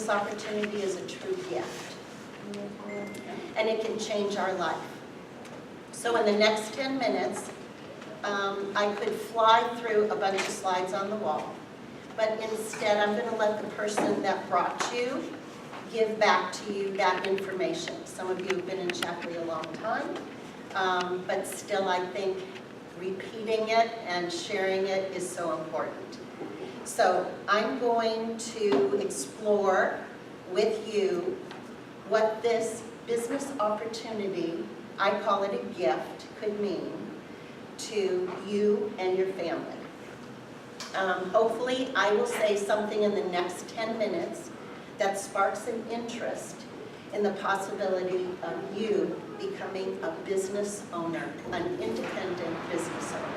business opportunity is a true gift. And it can change our life. So in the next 10 minutes, I could fly through a bunch of slides on the wall. But instead, I'm going to let the person that brought you give back to you that information. Some of you have been in Shaklee a long time, but still I think repeating it and sharing it is so important. So I'm going to explore with you what this business opportunity, I call it a gift, could mean to you and your family. Hopefully I will say something in the next 10 minutes that sparks an interest in the possibility of you becoming a business owner, an independent business owner.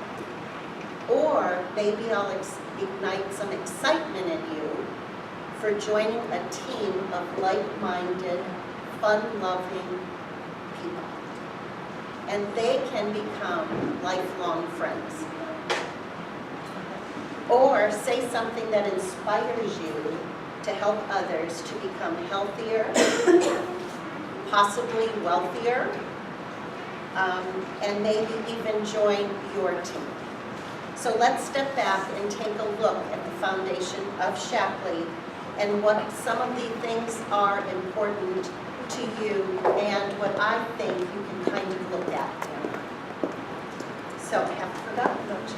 Or maybe I'll ignite some excitement in you for joining a team of like-minded, fun-loving people. And they can become lifelong friends. Or say something that inspires you to help others to become healthier, possibly wealthier, and maybe even join your team. So let's step back and take a look at the foundation of Shaklee and what some of the things are important to you and what I think you can kind of look at. So I have forgotten those.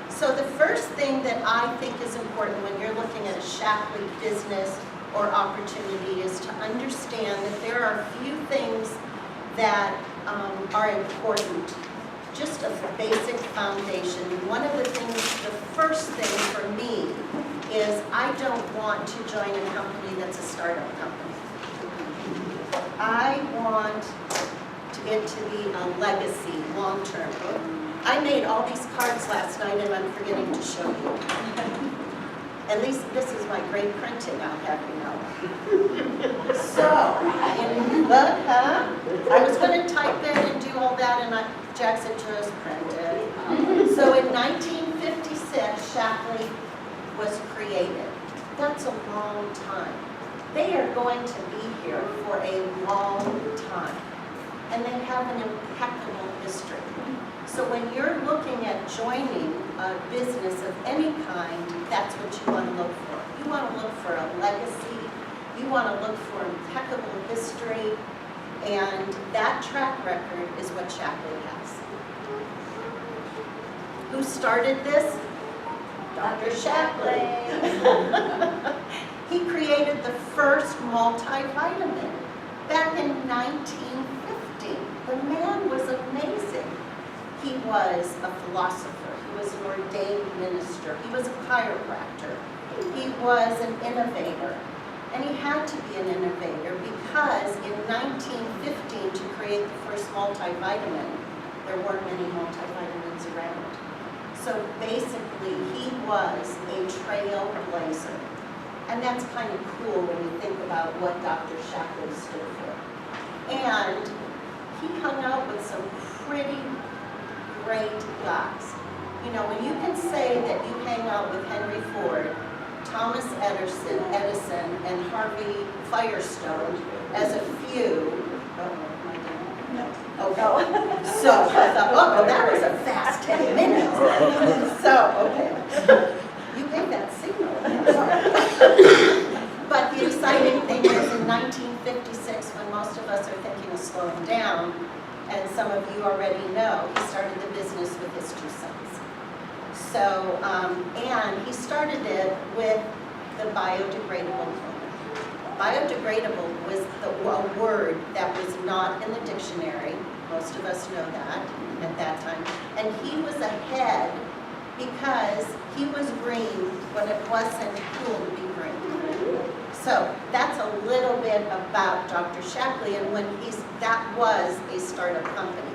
So the first thing that I think is important when you're looking at a Shaklee business or opportunity is to understand that there are a few things that are important, just a basic foundation. One of the things, the first thing for me is I don't want to join a company that's a startup company. I want it to be a legacy, long-term. I made all these cards last night and I'm forgetting to show you. At least this is my great printing, I'll have you know. So, I was going to type it and do all that and Jackson just printed. So in 1956, Shaklee was created. That's a long time. They are going to be here for a long time. And they have an impeccable history. So when you're looking at joining a business of any kind, that's what you want to look for. You want to look for a legacy. You want to look for impeccable history. And that track record is what Shaklee has. Who started this? Dr. Shaklee. He created the first multivitamin back in 1950. The man was amazing. He was a philosopher. He was an ordained minister. He was a chiropractor. He was an innovator. And he had to be an innovator because in 1915, to create the first multivitamin, there weren't many multivitamins around. So basically, he was a trailblazer. And that's kind of cool when you think about what Dr. Shaklee stood for. And he hung out with some pretty great guys. You know, when you can say that you hang out with Henry Ford, Thomas Edison, and Harvey Firestone as a few. Okay. So I thought, oh, that was a fast 10 minutes. So, okay. You gave that signal. But the exciting thing is in 1956, when most of us are thinking of slowing down, and some of you already know, he started the business with his two sons. So, and he started it with the biodegradable clothing. Biodegradable was a word that was not in the dictionary. Most of us know that at that time. And he was ahead because he was green when it wasn't cool to be green. So that's a little bit about Dr. Shaklee and when that was a startup company.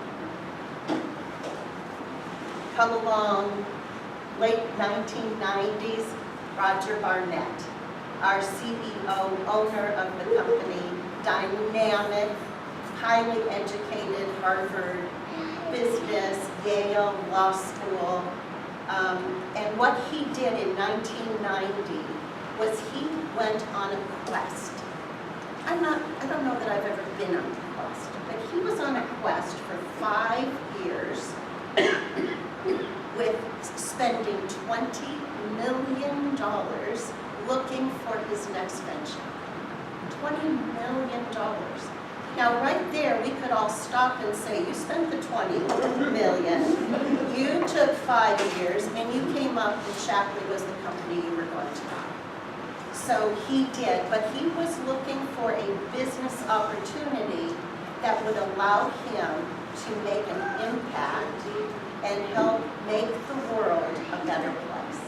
Come along, late 1990s, Roger Barnett, our CEO, owner of the company, dynamic, highly educated, Harvard business, Yale Law School. And what he did in 1990 was he went on a quest. I don't know that I've ever been on a quest, but he was on a quest for 5 years with spending $20 million looking for his next venture. $20 million. Now right there, we could all stop and say, you spent the $20 million, you took 5 years, and you came up and Shaklee was the company you were going to buy. So he did, but he was looking for a business opportunity that would allow him to make an impact and help make the world a better place.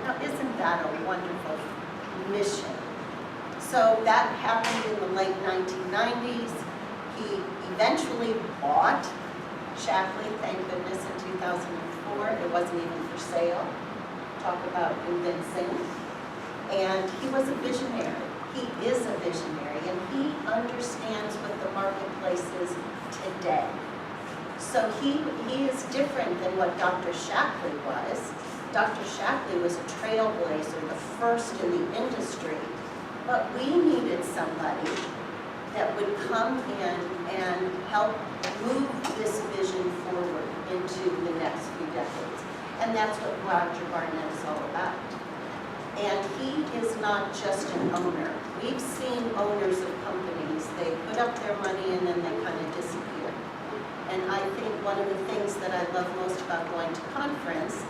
Now, isn't that a wonderful mission? So that happened in the late 1990s. He eventually bought Shaklee, thank goodness, in 2004. It wasn't even for sale. Talk about convincing. And he was a visionary. He is a visionary, and he understands what the marketplace is today. So he is different than what Dr. Shaklee was. Dr. Shaklee was a trailblazer, the first in the industry. But we needed somebody that would come in and help move this vision forward into the next few decades. And that's what Roger Barnett is all about. And he is not just an owner. We've seen owners of companies, they put up their money and then they kind of disappear. And I think one of the things that I love most about going to conference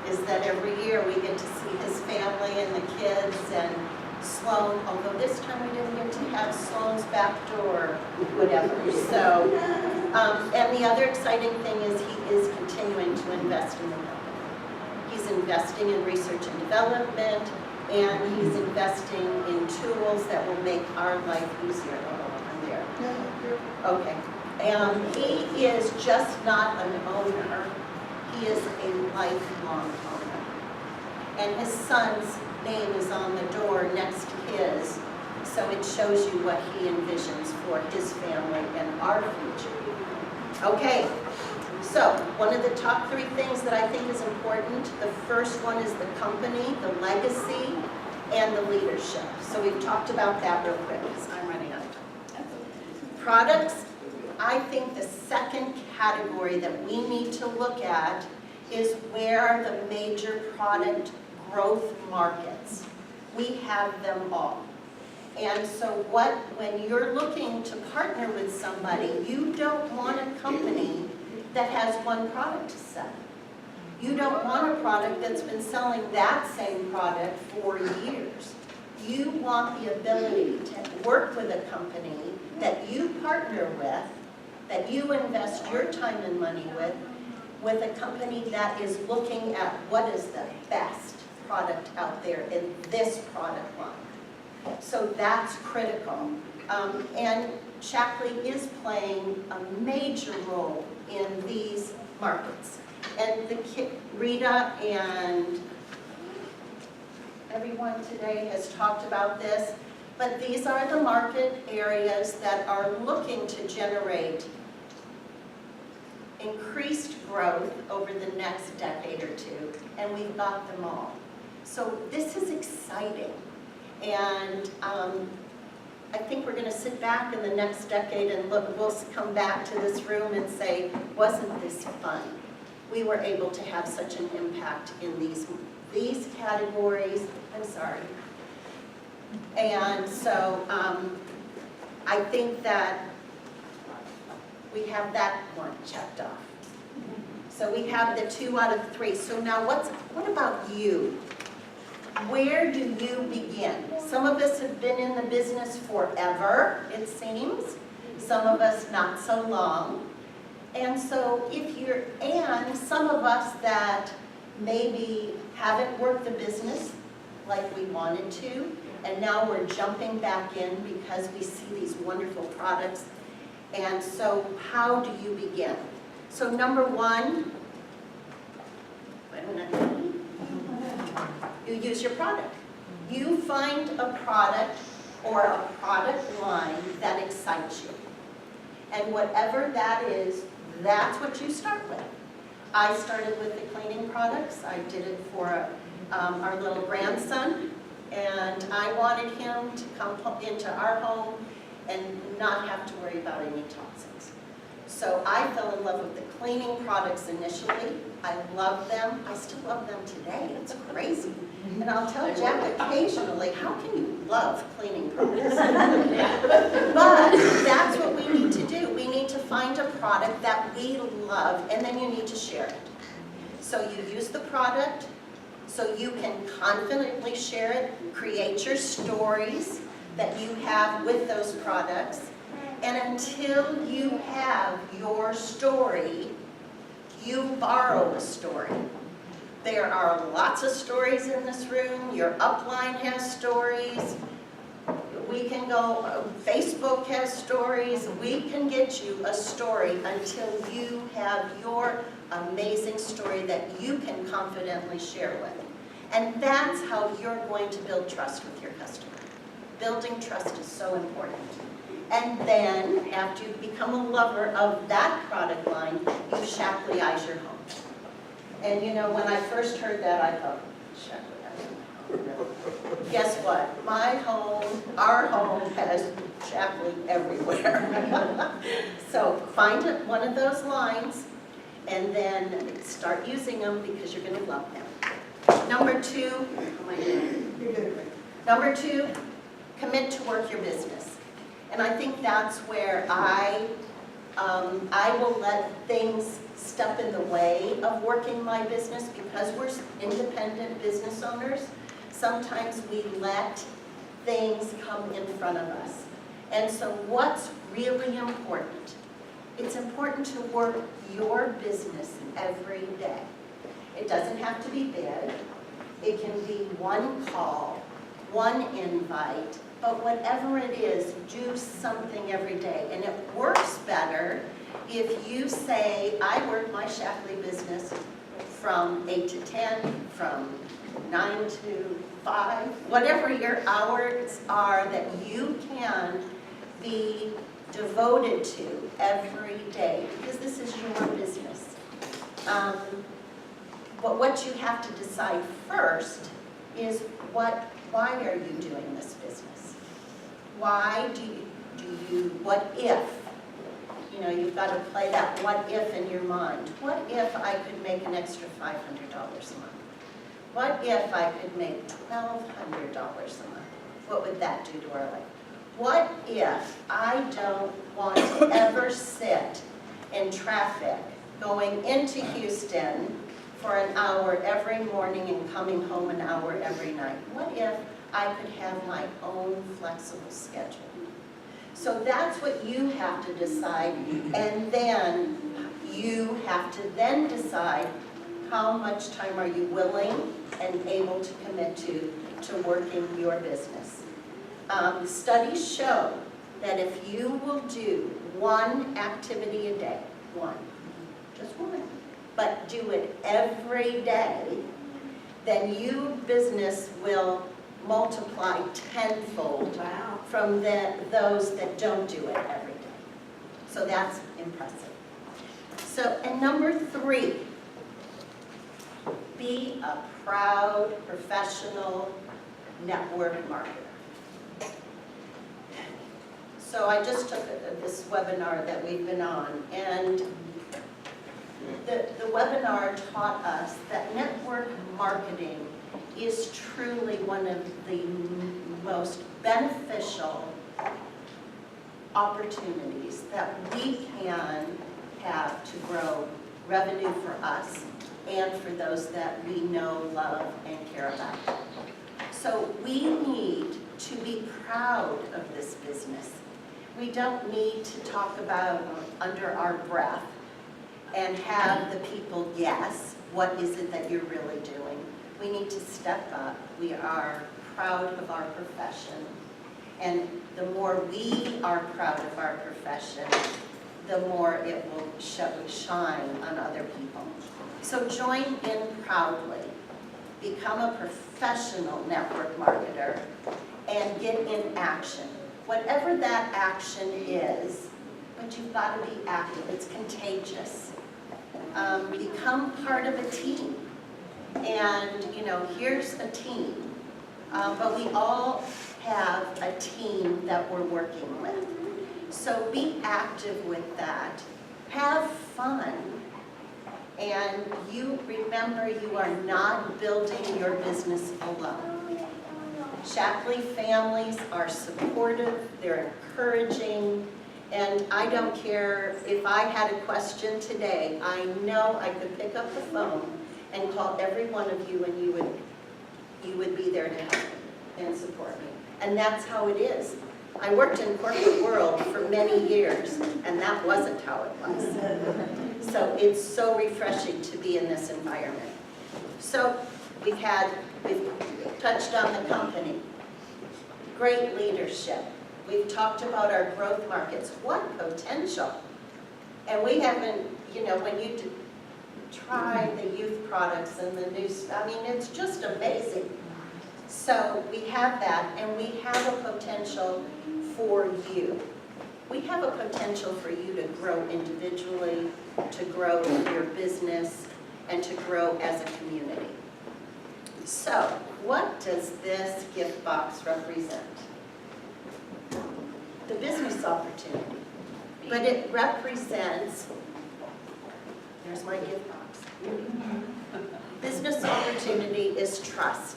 is that every year we get to see his family and the kids and Sloan, although this time we didn't get to have Sloan's back door, whatever. So, and the other exciting thing is he is continuing to invest in the company. He's investing in research and development, and he's investing in tools that will make our life easier. Oh, I'm there. Okay. He is just not an owner. He is a lifelong owner. And his son's name is on the door next to his, so it shows you what he envisions for his family and our future. Okay, so one of the top 3 things that I think is important, the first one is the company, the legacy, and the leadership. So we've talked about that real quick because I'm running out of time. Products, I think the second category that we need to look at is where are the major product growth markets. We have them all. And so when you're looking to partner with somebody, you don't want a company that has one product to sell. You don't want a product that's been selling that same product for years. You want the ability to work with a company that you partner with, that you invest your time and money with a company that is looking at what is the best product out there in this product line. So that's critical. And Shaklee is playing a major role in these markets. And Rita and everyone today has talked about this, but these are the market areas that are looking to generate increased growth over the next decade or 2, and we've got them all. So this is exciting, and I think we're going to sit back in the next decade and look, we'll come back to this room and say, wasn't this fun? We were able to have such an impact in these categories. I'm sorry. And so I think that we have that one checked off. So we have the 2 out of 3. So now what about you? Where do you begin? Some of us have been in the business forever, it seems. Some of us not so long. And so and some of us that maybe haven't worked the business like we wanted to, and now we're jumping back in because we see these wonderful products. And so how do you begin? So number 1, wait a minute. You use your product. You find a product or a product line that excites you. And whatever that is, that's what you start with. I started with the cleaning products. I did it for our little grandson. And I wanted him to come into our home and not have to worry about any toxins. So I fell in love with the cleaning products initially. I love them. I still love them today. It's crazy. And I'll tell Jack occasionally, how can you love cleaning products? But that's what we need to do. We need to find a product that we love, and then you need to share it. So you use the product, so you can confidently share it, create your stories that you have with those products, and until you have your story, you borrow a story. There are lots of stories in this room. Your upline has stories. We can go, Facebook has stories. We can get you a story until you have your amazing story that you can confidently share with. And that's how you're going to build trust with your customer. Building trust is so important. And then, after you become a lover of that product line, you Shakleeize your home. And you know, when I first heard that, I thought, Shaklee. Guess what? My home, our home, has Shaklee everywhere. So find one of those lines, and then start using them because you're going to love them. Number two, Number two, commit to work your business. And I think that's where I will let things step in the way of working my business because we're independent business owners. Sometimes we let things come in front of us. And so what's really important? It's important to work your business every day. It doesn't have to be big. It can be one call, one invite, but whatever it is, do something every day. And it works better if you say, I work my Shaklee business from 8 to 10, from 9 to 5, whatever your hours are that you can be devoted to every day, because this is your business. But what you have to decide first is why are you doing this business? Why do you, what if? You know, you've got to play that what if in your mind. What if I could make an extra $500 a month? What if I could make $1,200 a month? What would that do to our life? What if I don't want to ever sit in traffic going into Houston for an hour every morning and coming home an hour every night? What if I could have my own flexible schedule? So that's what you have to decide, and then you have to then decide how much time are you willing and able to commit to working your business. Studies show that if you will do one activity a day, just one, but do it every day, then your business will multiply tenfold from those that don't do it every day. So that's impressive. So, and number 3, be a proud professional network marketer. So I just took this webinar that we've been on, and the webinar taught us that network marketing is truly one of the most beneficial opportunities that we can have to grow revenue for us and for those that we know, love, and care about. So we need to be proud of this business. We don't need to talk about under our breath and have the people guess what is it that you're really doing. We need to step up. We are proud of our profession. And the more we are proud of our profession, the more it will shine on other people. So join in proudly. Become a professional network marketer and get in action. Whatever that action is, but you've got to be active. It's contagious. Become part of a team. And, you know, here's a team. but we all have a team that we're working with. So be active with that. Have fun. And you remember, you are not building your business alone. Shaklee families are supportive, they're encouraging, and I don't care if I had a question today, I know I could pick up the phone and call every one of you, and you would be there to help and support me. And that's how it is. I worked in corporate world for many years, and that wasn't how it was. So it's so refreshing to be in this environment. So we've touched on the company. Great leadership. We've talked about our growth markets. What potential. And we haven't, when you try the youth products and the new, I mean, it's just amazing. So we have that, and we have a potential for you. We have a potential for you to grow individually, to grow your business, and to grow as a community. So, what does this gift box represent? The business opportunity. But it represents, there's my gift box. Business opportunity is trust.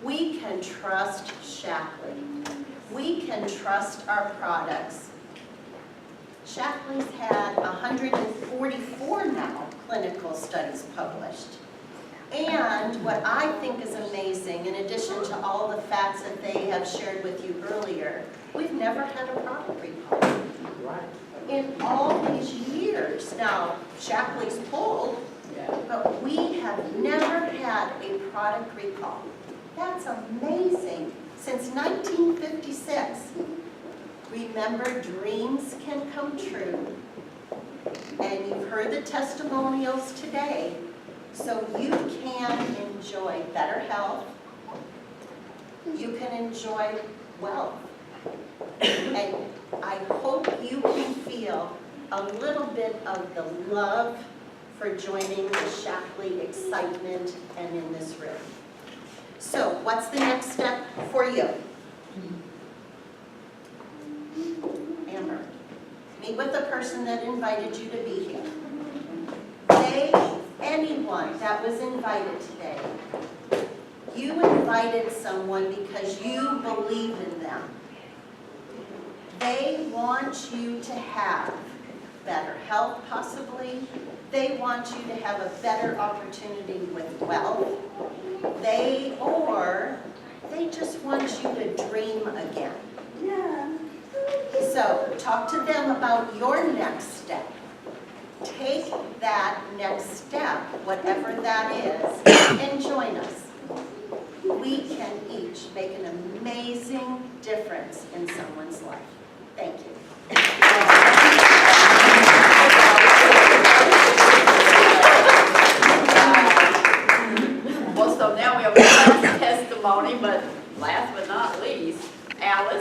We can trust Shaklee. We can trust our products. Shaklee's had 144 now clinical studies published. And what I think is amazing, in addition to all the facts that they have shared with you earlier, we've never had a product recall. In all these years. Now, Shaklee's pulled, but we have never had a product recall. That's amazing. Since 1956. Remember, dreams can come true. And you've heard the testimonials today. So you can enjoy better health. You can enjoy wealth. And I hope you can feel a little bit of the love for joining the Shaklee excitement and in this room. So what's the next step for you? Amber, meet with the person that invited you to be here. Anyone that was invited today, you invited someone because you believe in them. They want you to have better health, possibly. They want you to have a better opportunity with wealth. They just want you to dream again. Yeah. So talk to them about your next step. Take that next step, whatever that is, and join us. We can each make an amazing difference in someone's life. Thank you. Well, so now we have one last testimony, but last but not least, Alice.